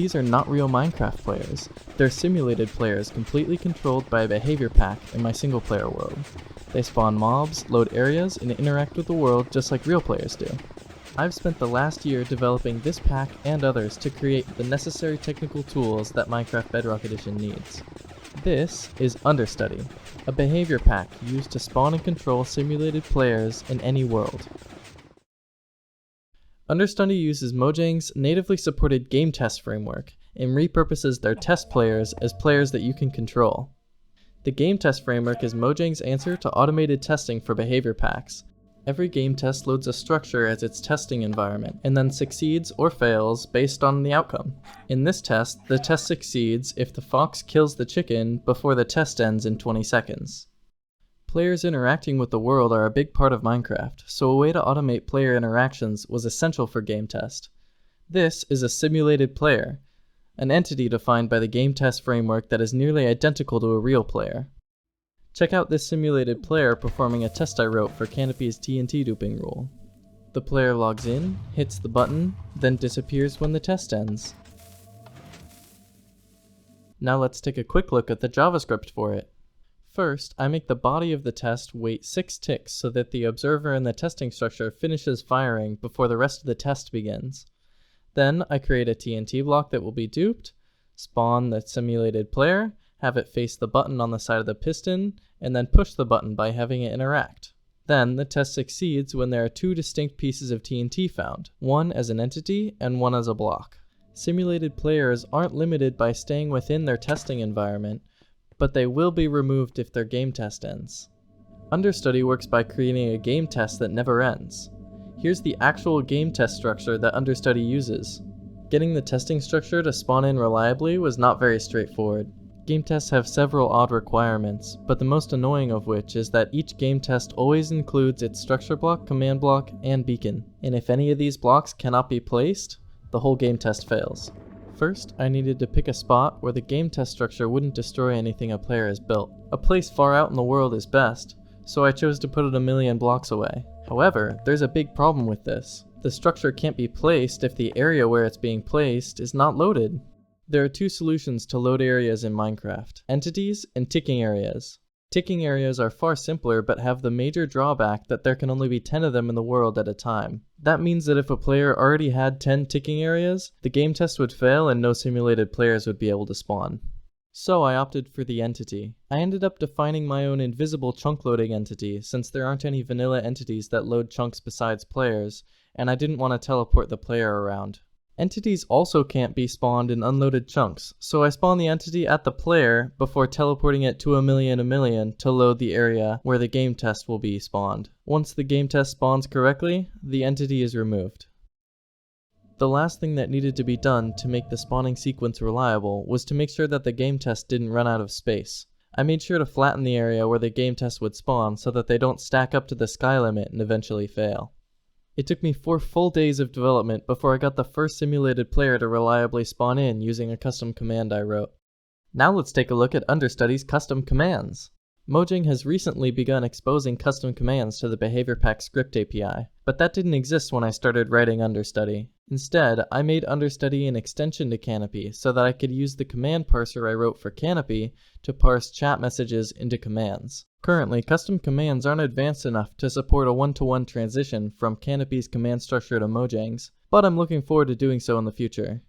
these are not real Minecraft players. They're simulated players completely controlled by a behavior pack in my single player world. They spawn mobs, load areas, and interact with the world just like real players do. I've spent the last year developing this pack and others to create the necessary technical tools that Minecraft Bedrock Edition needs. This is Understudy, a behavior pack used to spawn and control simulated players in any world. Understudy uses Mojang's natively supported game test framework and repurposes their test players as players that you can control. The game test framework is Mojang's answer to automated testing for behavior packs. Every game test loads a structure as its testing environment, and then succeeds or fails based on the outcome. In this test, the test succeeds if the fox kills the chicken before the test ends in 20 seconds. Players interacting with the world are a big part of Minecraft, so a way to automate player interactions was essential for game test. This is a simulated player, an entity defined by the game test framework that is nearly identical to a real player. Check out this simulated player performing a test I wrote for Canopy's TNT duping rule. The player logs in, hits the button, then disappears when the test ends. Now let's take a quick look at the JavaScript for it. First, I make the body of the test wait 6 ticks so that the observer in the testing structure finishes firing before the rest of the test begins. Then I create a TNT block that will be duped, spawn the simulated player, have it face the button on the side of the piston, and then push the button by having it interact. Then the test succeeds when there are 2 distinct pieces of TNT found, one as an entity and one as a block. Simulated players aren't limited by staying within their testing environment, but they will be removed if their game test ends. Understudy works by creating a game test that never ends. Here's the actual game test structure that Understudy uses. Getting the testing structure to spawn in reliably was not very straightforward. Game tests have several odd requirements, but the most annoying of which is that each game test always includes its structure block, command block, and beacon, and if any of these blocks cannot be placed, the whole game test fails. First, I needed to pick a spot where the game test structure wouldn't destroy anything a player has built. A place far out in the world is best, so I chose to put it 1,000,000 blocks away. However, there's a big problem with this. The structure can't be placed if the area where it's being placed is not loaded. There are 2 solutions to load areas in Minecraft: entities and ticking areas. Ticking areas are far simpler but have the major drawback that there can only be 10 of them in the world at a time. That means that if a player already had 10 ticking areas, the game test would fail and no simulated players would be able to spawn. So I opted for the entity. I ended up defining my own invisible chunk loading entity since there aren't any vanilla entities that load chunks besides players, and I didn't want to teleport the player around. Entities also can't be spawned in unloaded chunks, so I spawn the entity at the player before teleporting it to 1,000,000 to load the area where the game test will be spawned. Once the game test spawns correctly, the entity is removed. The last thing that needed to be done to make the spawning sequence reliable was to make sure that the game test didn't run out of space. I made sure to flatten the area where the game test would spawn so that they don't stack up to the sky limit and eventually fail. It took me 4 full days of development before I got the first simulated player to reliably spawn in using a custom command I wrote. Now let's take a look at Understudy's custom commands. Mojang has recently begun exposing custom commands to the Behavior Pack script API, but that didn't exist when I started writing Understudy. Instead, I made Understudy an extension to Canopy so that I could use the command parser I wrote for Canopy to parse chat messages into commands. Currently, custom commands aren't advanced enough to support a one-to-one transition from Canopy's command structure to Mojang's, but I'm looking forward to doing so in the future.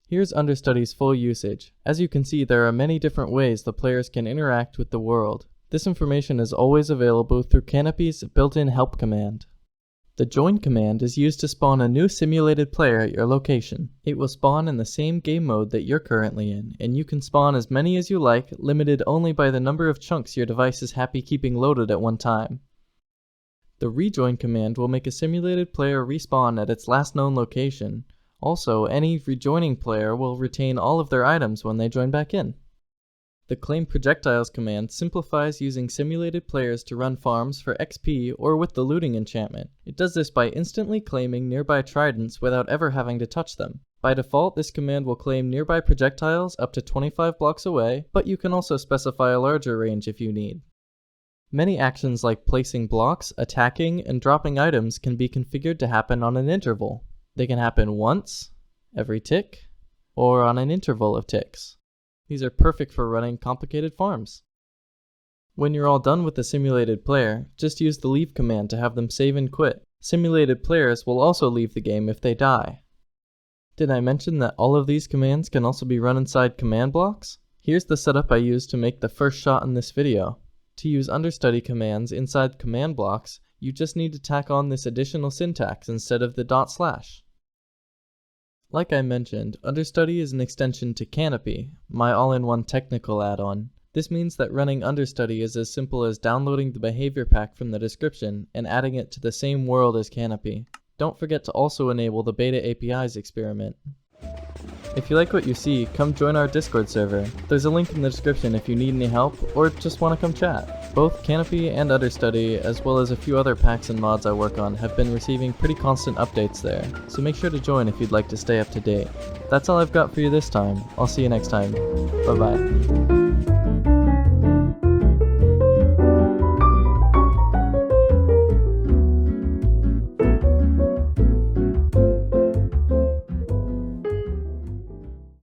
Here's Understudy's full usage. As you can see, there are many different ways the players can interact with the world. This information is always available through Canopy's built-in help command. The join command is used to spawn a new simulated player at your location. It will spawn in the same game mode that you're currently in, and you can spawn as many as you like, limited only by the number of chunks your device is happy keeping loaded at one time. The rejoin command will make a simulated player respawn at its last known location. Also, any rejoining player will retain all of their items when they join back in. The claim projectiles command simplifies using simulated players to run farms for XP or with the looting enchantment. It does this by instantly claiming nearby tridents without ever having to touch them. By default, this command will claim nearby projectiles up to 25 blocks away, but you can also specify a larger range if you need. Many actions like placing blocks, attacking, and dropping items can be configured to happen on an interval. They can happen once, every tick, or on an interval of ticks. These are perfect for running complicated farms. When you're all done with the simulated player, just use the leave command to have them save and quit. Simulated players will also leave the game if they die. Did I mention that all of these commands can also be run inside command blocks? Here's the setup I used to make the first shot in this video. To use understudy commands inside command blocks, you just need to tack on this additional syntax instead of the /. Like I mentioned, Understudy is an extension to Canopy, my all-in-one technical add-on. This means that running Understudy is as simple as downloading the behavior pack from the description and adding it to the same world as Canopy. Don't forget to also enable the beta APIs experiment. If you like what you see, come join our Discord server. There's a link in the description if you need any help or just want to come chat. Both Canopy and Understudy, as well as a few other packs and mods I work on, have been receiving pretty constant updates there, so make sure to join if you'd like to stay up to date. That's all I've got for you this time. I'll see you next time. Bye bye.